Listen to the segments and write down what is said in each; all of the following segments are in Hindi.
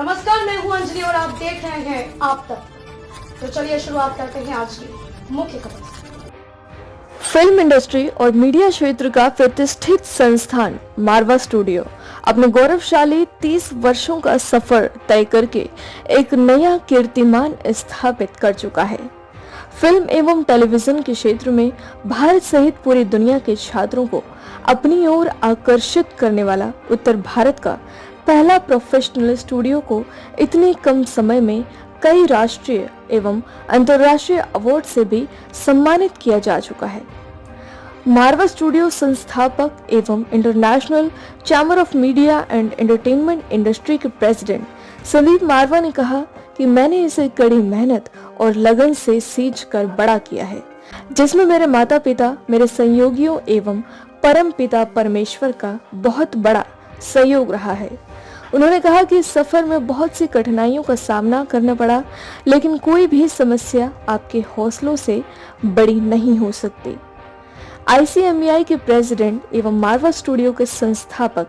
नमस्कार, मैं हूं अंजलि और आप देख रहे हैं आप तक। तो चलिए शुरुआत करते हैं आज की मुख्य खबर से। फिल्म इंडस्ट्री और मीडिया क्षेत्र का प्रतिष्ठित संस्थान मारवा स्टूडियो अपने गौरवशाली 30 वर्षों का सफर तय करके एक नया कीर्तिमान स्थापित कर चुका है। फिल्म एवं टेलीविजन के क्षेत्र में भारत सहित पूरी दुनिया के छात्रों को अपनी ओर आकर्षित करने वाला उत्तर भारत का पहला प्रोफेशनल स्टूडियो को इतने कम समय में कई राष्ट्रीय एवं अंतर्राष्ट्रीय अवार्ड से भी सम्मानित किया जा चुका है। मारवा स्टूडियो संस्थापक एवं international chamber of media and entertainment industry के प्रेसिडेंट संदीप मारवा ने कहा कि मैंने इसे कड़ी मेहनत और लगन से सींच कर बड़ा किया है, जिसमें मेरे माता पिता, मेरे सहयोगियों एवं परम पिता परमेश्वर का बहुत बड़ा सहयोग रहा है। उन्होंने कहा कि इस सफर में बहुत सी कठिनाइयों का सामना करना पड़ा, लेकिन कोई भी समस्या आपके हौसलों से बड़ी नहीं हो सकती। ICMEI के प्रेसिडेंट एवं मारवा स्टूडियो के संस्थापक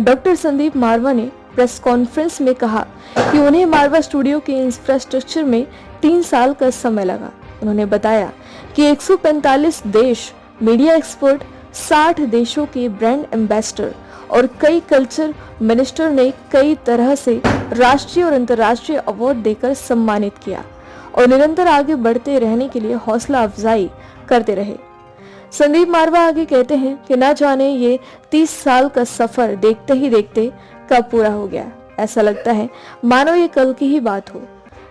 डॉक्टर संदीप मारवा ने प्रेस कॉन्फ्रेंस में कहा कि उन्हें मारवा स्टूडियो के इंफ्रास्ट्रक्चर में 3 साल का समय लगा। उन्होंने बताया कि 145 देश, मीडिया एक्सपर्ट, 60 देशों के ब्रांड एम्बेसडर और कई कल्चर मिनिस्टर ने कई तरह से राष्ट्रीय और अंतर्राष्ट्रीय अवार्ड देकर सम्मानित किया और निरंतर आगे बढ़ते रहने के लिए हौसला अफजाई करते रहे। संदीप मारवा आगे कहते हैं कि ना जाने ये 30 साल का सफर देखते ही देखते कब पूरा हो गया। ऐसा लगता है मानो ये कल की ही बात हो।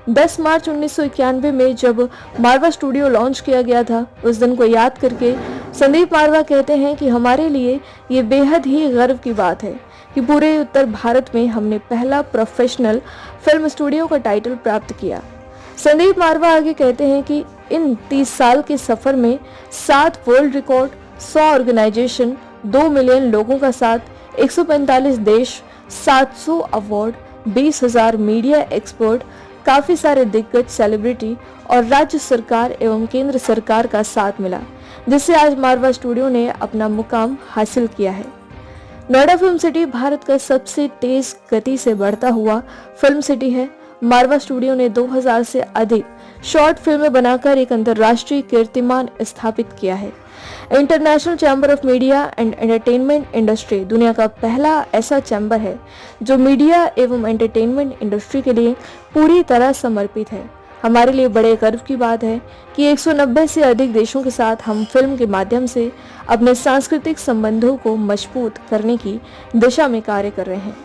10 मार्च 1991 में जब मारवा स्टूडियो लॉन्च किया गया था, उस दिन को याद करके संदीप मारवा कहते हैं कि हमारे लिए ये बेहद ही गर्व की बात है कि पूरे उत्तर भारत में हमने पहला प्रोफेशनल फिल्म स्टूडियो का टाइटल प्राप्त किया। संदीप मारवा आगे कहते हैं कि इन 30 साल के सफर में 7 वर्ल्ड रिकॉर्ड, 100 ऑर्गेनाइजेशन, 2 मिलियन लोगों का साथ, 145 देश, 700 अवार्ड, 20,000 मीडिया एक्सपर्ट, काफी सारे दिग्गज सेलिब्रिटी और राज्य सरकार एवं केंद्र सरकार का साथ मिला, जिससे आज मारवा स्टूडियो ने अपना मुकाम हासिल किया है। नोएडा फिल्म सिटी भारत का सबसे तेज गति से बढ़ता हुआ फिल्म सिटी है। मारवा स्टूडियो ने 2000 से अधिक शॉर्ट फिल्में बनाकर एक अंतर्राष्ट्रीय कीर्तिमान स्थापित किया है। International chamber of media and entertainment industry दुनिया का पहला ऐसा चैम्बर है जो मीडिया एवं एंटरटेनमेंट इंडस्ट्री के लिए पूरी तरह समर्पित है। हमारे लिए बड़े गर्व की बात है कि 190 से अधिक देशों के साथ हम फिल्म के माध्यम से अपने सांस्कृतिक संबंधों को मजबूत करने की दिशा में कार्य कर रहे हैं।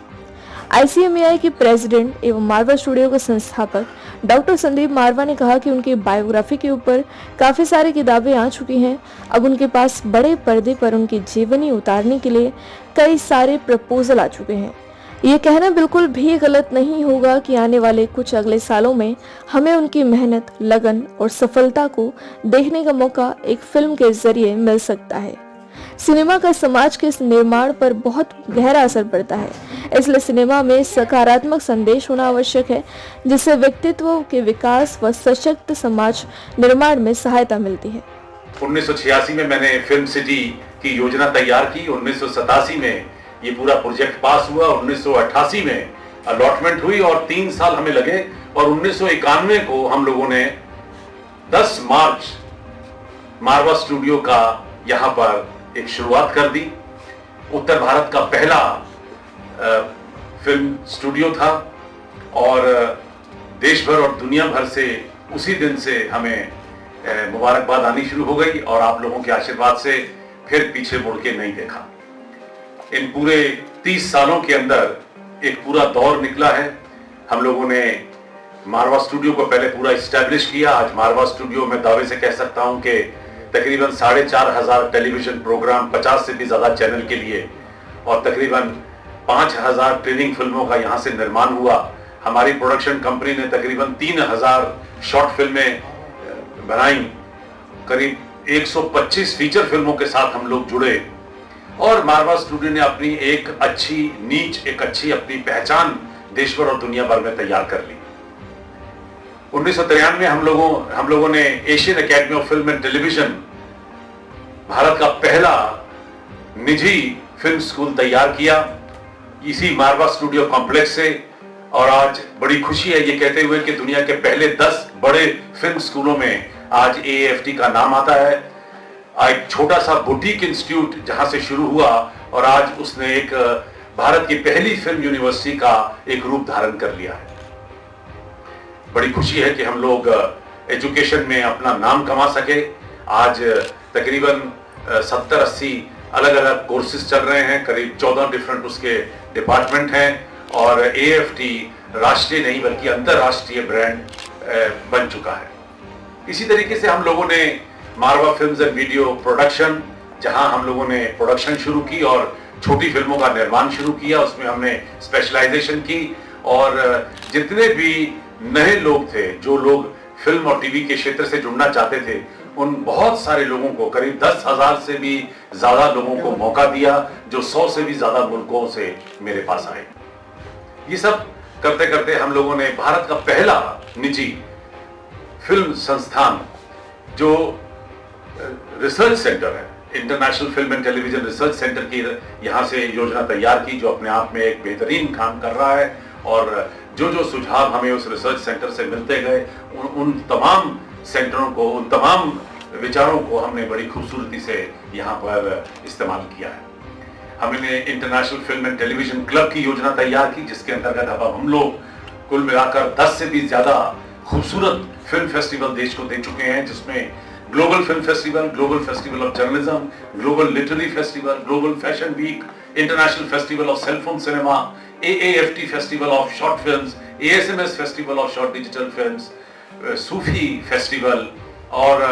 ICMEI के प्रेसिडेंट एवं मारवा स्टूडियो के संस्थापक डॉक्टर संदीप मारवा ने कहा कि उनकी बायोग्राफी के ऊपर काफ़ी सारी किताबें आ चुकी हैं। अब उनके पास बड़े पर्दे पर उनकी जीवनी उतारने के लिए कई सारे प्रपोजल आ चुके हैं। ये कहना बिल्कुल भी गलत नहीं होगा कि आने वाले कुछ अगले सालों में हमें उनकी मेहनत, लगन और सफलता को देखने का मौका एक फिल्म के जरिए मिल सकता है। सिनेमा का समाज के निर्माण पर बहुत गहरा असर पड़ता है, इसलिए सिनेमा में सकारात्मक संदेश होना आवश्यक है, जिससे व्यक्तित्व के विकास व सशक्त समाज निर्माण में सहायता मिलती है। 1986 में मैंने फिल्म सिटी की योजना तैयार की। 1987 में ये पूरा प्रोजेक्ट पास हुआ। 1988 में अलॉटमेंट हुई और 3 साल हमें लगे और 1991 को हम लोगों ने 10 मार्च मारवा स्टूडियो का यहाँ पर एक शुरुआत कर दी। उत्तर भारत का पहला फिल्म स्टूडियो था और देश भर और दुनिया भर से उसी दिन से हमें मुबारकबाद आनी शुरू हो गई और आप लोगों के आशीर्वाद से फिर पीछे मुड़ के नहीं देखा। इन पूरे 30 सालों के अंदर एक पूरा दौर निकला है। हम लोगों ने मारवा स्टूडियो को पहले पूरा इस्टेब्लिश किया। आज मारवा स्टूडियो में दावे से कह सकता हूं कि तकरीबन 4,500 टेलीविजन प्रोग्राम, 50 से भी ज्यादा चैनल के लिए और तकरीबन 5,000 ट्रेनिंग फिल्मों का यहाँ से निर्माण हुआ। हमारी प्रोडक्शन कंपनी ने तकरीबन 3,000 शॉर्ट फिल्में बनाई। करीब 125 फीचर फिल्मों के साथ हम लोग जुड़े और मारवा स्टूडियो ने अपनी एक अच्छी नीच, एक अच्छी अपनी पहचान देश भर और दुनिया भर में तैयार कर ली। 1993 में हम लोगों ने Asian academy of film and television, Bharat का पहला निजी फिल्म स्कूल तैयार किया। इसी मारवा स्टूडियो कॉम्प्लेक्स से और आज बड़ी खुशी है ये कहते हुए कि दुनिया के पहले 10 बड़े फिल्म स्कूलों में आज AAFT का नाम आता है। एक छोटा सा बुटीक इंस्टीट्यूट जहां से शुरू हुआ और आज उसने एक भारत की पहली फिल्म यूनिवर्सिटी का एक रूप धारण कर लिया है। बड़ी खुशी है कि हम लोग एजुकेशन में अपना नाम कमा सके। आज तकरीबन 70-80 अलग अलग कोर्सेज चल रहे हैं, करीब 14 डिफरेंट उसके डिपार्टमेंट हैं और AAFT राष्ट्रीय नहीं बल्कि अंतरराष्ट्रीय ब्रांड बन चुका है। इसी तरीके से हम लोगों ने मारवा फिल्म्स एंड वीडियो प्रोडक्शन, जहां हम लोगों ने प्रोडक्शन शुरू की और छोटी फिल्मों का निर्माण शुरू किया, उसमें हमने स्पेशलाइजेशन की और जितने भी नए लोग थे, जो लोग फिल्म और टीवी के क्षेत्र से जुड़ना चाहते थे, उन बहुत सारे लोगों को, करीब 10,000 से भी ज्यादा लोगों को मौका दिया, जो 100 से भी ज्यादा मुल्कों से मेरे पास आए। ये सब करते करते हम लोगों ने भारत का पहला निजी फिल्म संस्थान जो रिसर्च सेंटर है, international film and television research centre की यहां से योजना तैयार की, जो अपने आप में एक बेहतरीन काम कर रहा है और जो जो सुझाव हमें उस रिसर्च सेंटर से मिलते गए, उन तमाम सेंटरों को, उन तमाम विचारों को हमने बड़ी खूबसूरती से यहाँ पर इस्तेमाल किया है। हमने international film and television club की योजना तैयार की, जिसके अंतर्गत अब हम लोग कुल मिलाकर 10 से भी ज्यादा खूबसूरत फिल्म फेस्टिवल देश को दे चुके हैं, जिसमें global film festival, global festival of journalism, global literary festival, global fashion week, international festival of cellphone cinema, AAFT festival of short films, ASMS festival of short digital films, सूफी फेस्टिवल और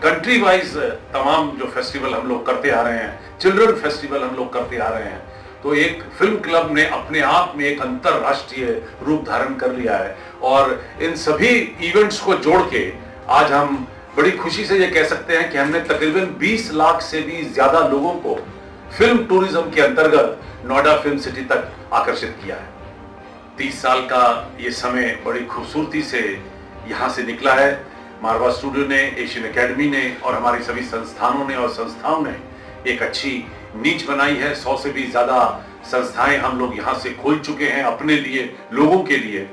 कंट्री वाइज तमाम जो फेस्टिवल हम लोग करते आ रहे हैं, चिल्ड्रन फेस्टिवल हम लोग करते आ रहे हैं। तो एक फिल्म क्लब ने अपने आप में एक अंतरराष्ट्रीय रूप धारण कर लिया है और इन सभी इवेंट्स को जोड़ के आज हम बड़ी खुशी से ये कह सकते हैं कि हमने तकरीबन 20 लाख से भी ज्यादा लोगों को फिल्म टूरिज्म के अंतर्गत नोएडा फिल्म सिटी तक आकर्षित किया है। 30 साल का ये समय बड़ी खूबसूरती से यहाँ से निकला है। मारवा स्टूडियो ने, एशियन एकेडमी ने और हमारी सभी संस्थानों ने और संस्थाओं ने एक अच्छी नींव बनाई है। 100 से भी ज्यादा संस्थाएं हम लोग यहाँ से खोल चुके हैं अपने लिए, लोगों के लिए।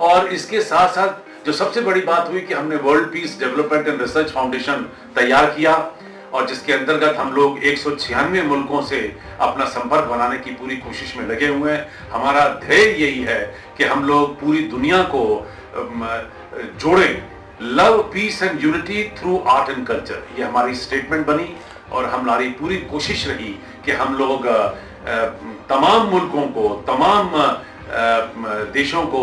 और इसके साथ साथ जो सबसे बड़ी बात हुई कि हमने world peace development and research foundation तैयार किया और जिसके अंतर्गत हम लोग 196 मुल्कों से अपना संपर्क बनाने की पूरी कोशिश में लगे हुए हैं। हमारा ध्येय यही है कि हम लोग पूरी दुनिया को जोड़ें, love piece and unity through art and culture. ये हमारी स्टेटमेंट बनी और हमारी पूरी कोशिश रही कि हम लोग तमाम मुल्कों को, तमाम देशों को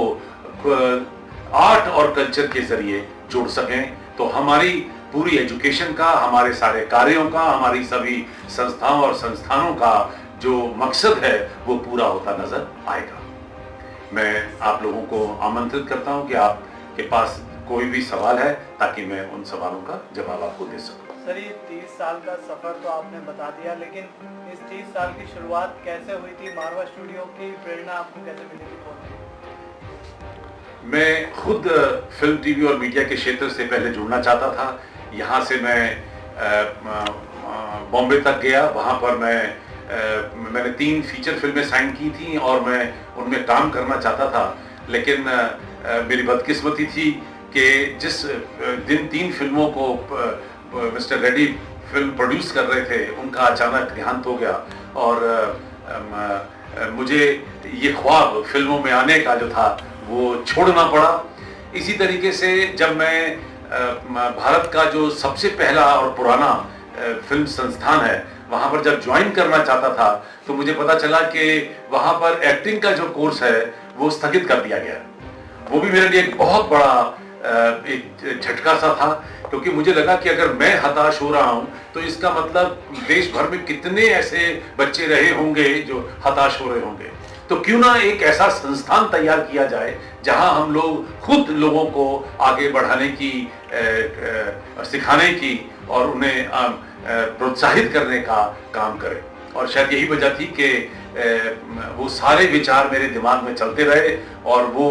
आर्ट और कल्चर के जरिए जोड़ सकें। तो हमारी पूरी एजुकेशन का, हमारे सारे कार्यों का, हमारी सभी संस्थाओं और संस्थानों का जो मकसद है वो पूरा होता नजर आएगा। मैं आप लोगों को आमंत्रित करता हूं कि आपके पास कोई भी सवाल है ताकि मैं उन सवालों का जवाब आपको दे सकूं। सर, ये 30 साल का सफर तो आपने बता दिया, लेकिन इस 30 साल की शुरुआत कैसे हुई थी? मारवा स्टूडियो की प्रेरणा आपको कैसे मिली थी? मैं खुद फिल्म, टीवी और मीडिया के क्षेत्र से पहले जुड़ना चाहता था। यहाँ से मैं बॉम्बे तक गया, वहाँ पर मैंने 3 फीचर फिल्में साइन की थी और मैं उनमें काम करना चाहता था। लेकिन मेरी बदकिस्मती थी कि जिस दिन 3 फिल्मों को मिस्टर रेड्डी फिल्म प्रोड्यूस कर रहे थे, उनका अचानक देहांत हो गया और मुझे ये ख्वाब फिल्मों में आने का जो था वो छोड़ना पड़ा। इसी तरीके से जब मैं भारत का जो सबसे पहला और पुराना फिल्म संस्थान है वहां पर जब ज्वाइन करना चाहता था तो मुझे पता चला कि वहां पर एक्टिंग का जो कोर्स है वो स्थगित कर दिया गया। वो भी मेरे लिए एक बहुत बड़ा एक झटका सा था, क्योंकि मुझे लगा कि अगर मैं हताश हो रहा हूं तो इसका मतलब देश भर में कितने ऐसे बच्चे रहे होंगे जो हताश हो रहे होंगे। तो क्यों ना एक ऐसा संस्थान तैयार किया जाए जहां हम लोग खुद लोगों को आगे बढ़ाने की, सिखाने की और उन्हें प्रोत्साहित करने का काम करें। और शायद यही वजह थी कि वो सारे विचार मेरे दिमाग में चलते रहे और वो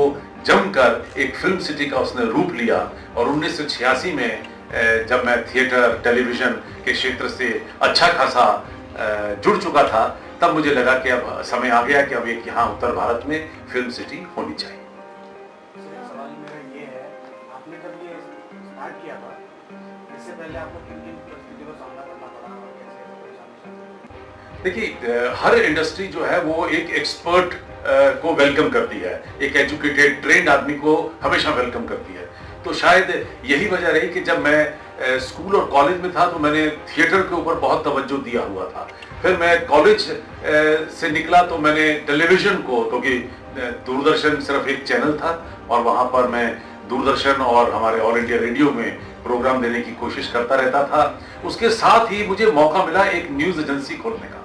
जमकर एक फिल्म सिटी का उसने रूप लिया। और 1986 में जब मैं थिएटर, टेलीविजन के क्षेत्र से अच्छा खासा जुड़ चुका था, तब मुझे लगा कि अब समय आ गया कि अब एक यहाँ उत्तर भारत में फिल्म सिटी होनी चाहिए। सवाल मेरा ये है, आपने जब ये स्टार्ट किया था, इससे पहले आपको किन-किन परिस्थितियों का सामना करना पड़ा और कैसे परेशानी? देखिए, हर इंडस्ट्री जो है वो एक एक्सपर्ट को वेलकम करती है, एक एजुकेटेड ट्रेंड आदमी को हमेशा वेलकम करती है। तो शायद यही वजह रही कि जब मैं स्कूल और कॉलेज में था तो मैंने थिएटर के ऊपर बहुत तवज्जो दिया हुआ था। फिर मैं कॉलेज से निकला तो मैंने टेलीविजन को, क्योंकि दूरदर्शन सिर्फ एक चैनल था और वहाँ पर मैं दूरदर्शन और हमारे ऑल इंडिया रेडियो में प्रोग्राम देने की कोशिश करता रहता था। उसके साथ ही मुझे मौका मिला एक न्यूज़ एजेंसी खोलने का,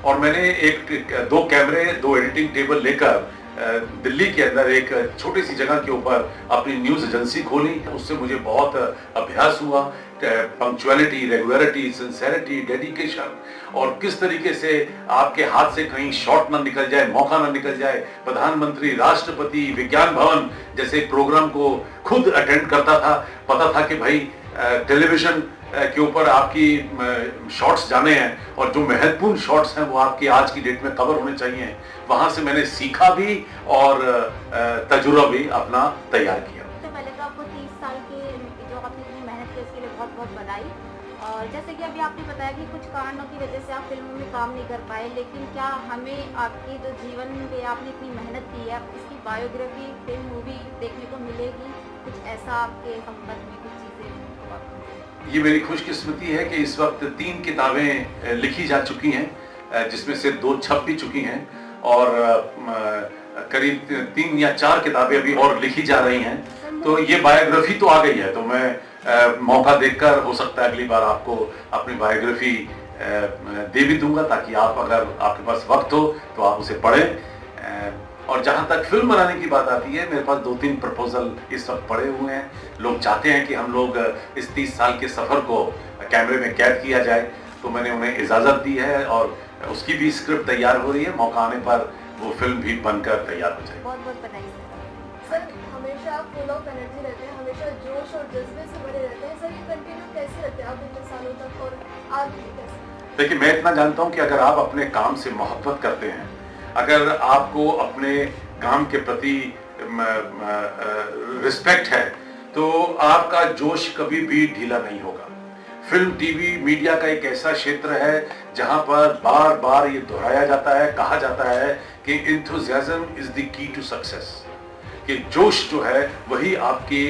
और मैंने 2 कैमरे, 2 एडिटिंग टेबल लेकर दिल्ली के अंदर एक छोटी सी जगह के ऊपर अपनी न्यूज़ एजेंसी खोली। उससे मुझे बहुत अभ्यास हुआ, पंक्चुअलिटी, रेगुलरिटी, सिंसेरिटी, डेडिकेशन, और किस तरीके से आपके हाथ से कहीं शॉट ना निकल जाए, मौका ना निकल जाए। प्रधानमंत्री, राष्ट्रपति, विज्ञान भवन जैसे प्रोग्राम को खुद अटेंड करता था। पता था कि भाई टेलीविजन के ऊपर आपकी शॉट्स जाने हैं और जो महत्वपूर्ण शॉट्स हैं वो आपकी आज की डेट में कवर होने चाहिए। वहां से मैंने सीखा भी और तजुर्बा भी अपना तैयार किया। सबसे पहले तो आपको 30 साल की जो आपने इतनी मेहनत की उसके लिए बहुत बहुत बधाई। और जैसे कि अभी आपने बताया कि कुछ कारणों की वजह से आप फिल्मों में काम नहीं कर पाए, लेकिन क्या हमें आपके जो जीवन में आपने इतनी मेहनत की है इसकी बायोग्राफी फिल्म मूवी देखने को मिलेगी? कुछ ऐसा आपके संपर्क में कुछ चीज़ें? ये मेरी खुशकिस्मती है कि इस वक्त 3 किताबें लिखी जा चुकी हैं, जिसमें से 2 छप भी चुकी हैं, और करीब 3 या 4 किताबें अभी और लिखी जा रही हैं। तो ये बायोग्राफी तो आ गई है, तो मैं मौका देखकर हो सकता है अगली बार आपको अपनी बायोग्राफी दे भी दूंगा, ताकि आप, अगर आपके पास वक्त हो तो आप उसे पढ़ें। और जहाँ तक फिल्म बनाने की बात आती है, मेरे पास 2-3 प्रपोजल इस वक्त पड़े हुए हैं। लोग चाहते हैं कि हम लोग इस 30 साल के सफ़र को कैमरे में कैद किया जाए, तो मैंने उन्हें इजाज़त दी है और उसकी भी स्क्रिप्ट तैयार हो रही है। मौका आने पर वो फिल्म भी बनकर तैयार हो जाएगी। बहुत बहुत बधाई सर। हमेशा आप फुल ऑफ एनर्जी रहते हैं, हमेशा जोश और जज्बे से भरे रहते हैं सर। ये कंटिन्यू कैसे रहते हैं आप इतने सालों तक, और आगे कैसे? देखिए, मैं इतना जानता हूँ कि अगर आप अपने काम से मोहब्बत करते हैं, अगर आपको अपने काम के प्रति रिस्पेक्ट है, तो आपका जोश कभी भी ढीला नहीं होगा। फिल्म, टीवी, मीडिया का एक ऐसा क्षेत्र है जहां पर बार बार ये दोहराया जाता है, कहा जाता है कि enthusiasm is the key to success, कि जोश जो है वही आपकी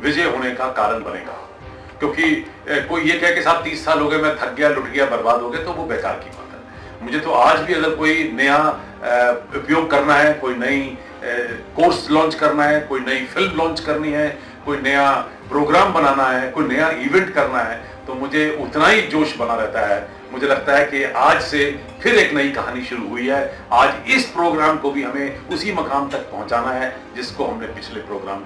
विजय होने का कारण बनेगा। क्योंकि कोई ये कहे कि साहब 30 साल हो गए, मैं थक गया, लुट गया, बर्बाद हो गया, तो वो बेकार की बात है। मुझे तो आज भी अगर कोई नया उपयोग करना है, कोई नई कोर्स लॉन्च करना है, कोई नई फिल्म लॉन्च करनी है, कोई नया प्रोग्राम बनाना है, कोई नया इवेंट करना है, तो मुझे उतना ही जोश बना रहता है। मुझे लगता है कि आज से फिर एक नई कहानी शुरू हुई है। आज इस प्रोग्राम को भी हमें उसी मकाम तक पहुंचाना है जिसको हमने पिछले प्रोग्राम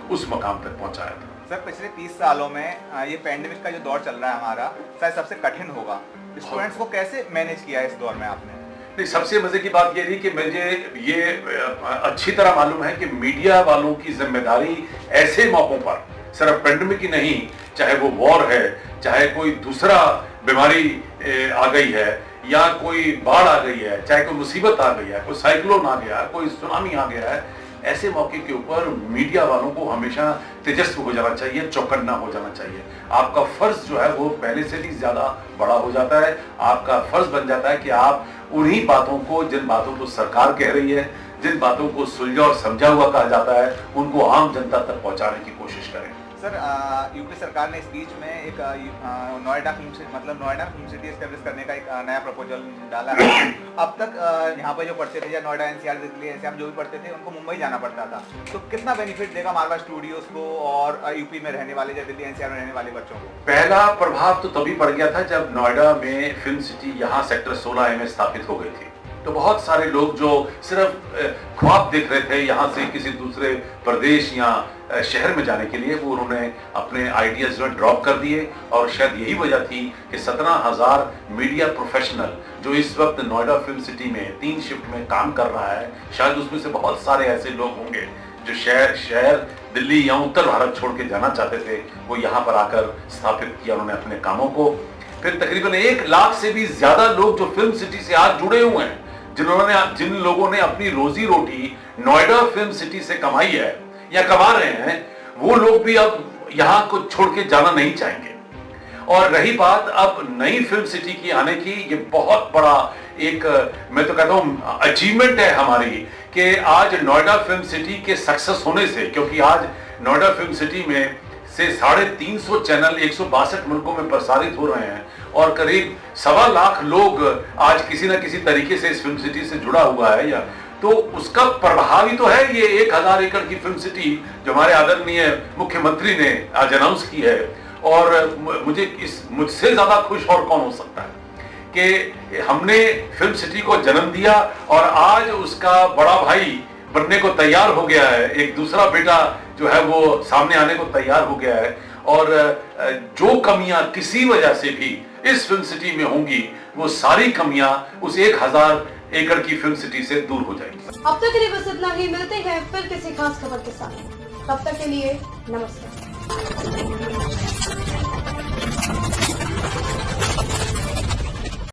उस मकाम तक पहुंचाया था। सर, पिछले 30 सालों में ये पैंडेमिक का जो दौर चल रहा है हमारा, शायद सबसे कठिन होगा। स्टूडेंट्स को कैसे मैनेज किया है इस दौर में आपने? नहीं, सबसे मजे की बात ये थी कि मुझे ये अच्छी तरह मालूम है कि मीडिया वालों की जिम्मेदारी ऐसे मौकों पर, सिर्फ पेंडेमिक ही नहीं, चाहे वो वॉर है, चाहे कोई दूसरा बीमारी आ गई है, या कोई बाढ़ आ गई है, चाहे कोई मुसीबत आ गई है, कोई साइक्लोन आ गया, कोई सुनामी आ गया है, ऐसे मौके के ऊपर मीडिया वालों को हमेशा तेजस्वी हो जाना चाहिए, चौकन्ना हो जाना चाहिए। आपका फर्ज जो है वो पहले से भी ज्यादा बड़ा हो जाता है। आपका फर्ज बन जाता है कि आप उन्हीं बातों को, जिन बातों को सरकार कह रही है, जिन बातों को सुलझा और समझा हुआ कहा जाता है, उनको आम जनता तक पहुंचाने की कोशिश करें। सर, यूपी सरकार ने स्पीच में एक नोएडा फिल्म सिटी एस्टेब्लिश करने का एक नया प्रपोजल डाला है। अब तक यहाँ पे जो पढ़ते थे, या नोएडा एनसीआर, दिल्ली एनसीआर जो भी पढ़ते थे, उनको मुंबई जाना पड़ता था। तो कितना बेनिफिट देगा मारवा स्टूडियोज को और यूपी में रहने वाले या दिल्ली एनसीआर में रहने वाले बच्चों को? पहला प्रभाव तो तभी पड़ गया था जब नोएडा में फिल्म सिटी यहाँ सेक्टर 16A में स्थापित हो गई थी। तो बहुत सारे लोग जो सिर्फ ख्वाब देख रहे थे यहाँ से किसी दूसरे प्रदेश या शहर में जाने के लिए, वो उन्होंने अपने आइडियाज जो ड्रॉप कर दिए। और शायद यही वजह थी कि 17,000 मीडिया प्रोफेशनल जो इस वक्त नोएडा फिल्म सिटी में 3 शिफ्ट में काम कर रहा है, शायद उसमें से बहुत सारे ऐसे लोग होंगे जो शहर दिल्ली या उत्तर भारत छोड़ के जाना चाहते थे, वो यहाँ पर आकर स्थापित किया उन्होंने अपने कामों को। फिर तकरीबन 1 लाख से भी ज्यादा लोग जो फिल्म सिटी से आज जुड़े हुए हैं, जिन लोगों ने अपनी रोजी रोटी नोएडा फिल्म सिटी से कमाई है या कमा रहे हैं, वो लोग भी अब यहां को छोड़ के जाना नहीं चाहेंगे। और रही बात अब नई फिल्म सिटी की आने की, ये बहुत बड़ा एक मैं तो कहता हूं अचीवमेंट है हमारी कि आज नोएडा फिल्म सिटी के सक्सेस होने से, क्योंकि आज नोएडा फिल्म सिटी में से 350 चैनल 162 मुल्कों में प्रसारित हो रहे हैं और करीब 1.25 लाख लोग आज किसी न किसी तरीके से इस फिल्म सिटी से जुड़ा हुआ है, या तो उसका प्रभाव ही तो है ये 1000 एकड़ की फिल्म सिटी जो हमारे आदरणीय मुख्यमंत्री ने आज अनाउंस की है। और मुझसे ज्यादा खुश और कौन हो सकता है कि हमने फिल्म सिटी को जन्म दिया और आज उसका बड़ा भाई बनने को तैयार हो गया है, एक दूसरा बेटा जो है वो सामने आने को तैयार हो गया है। और जो कमियां किसी वजह से भी इस फिल्म सिटी में होंगी, वो सारी कमियां उस 1000 एकड़ की फिल्म सिटी से दूर हो जाएंगी। अब तक के लिए बस इतना ही, मिलते हैं फिर किसी खास खबर के साथ। तब तक के लिए नमस्कार।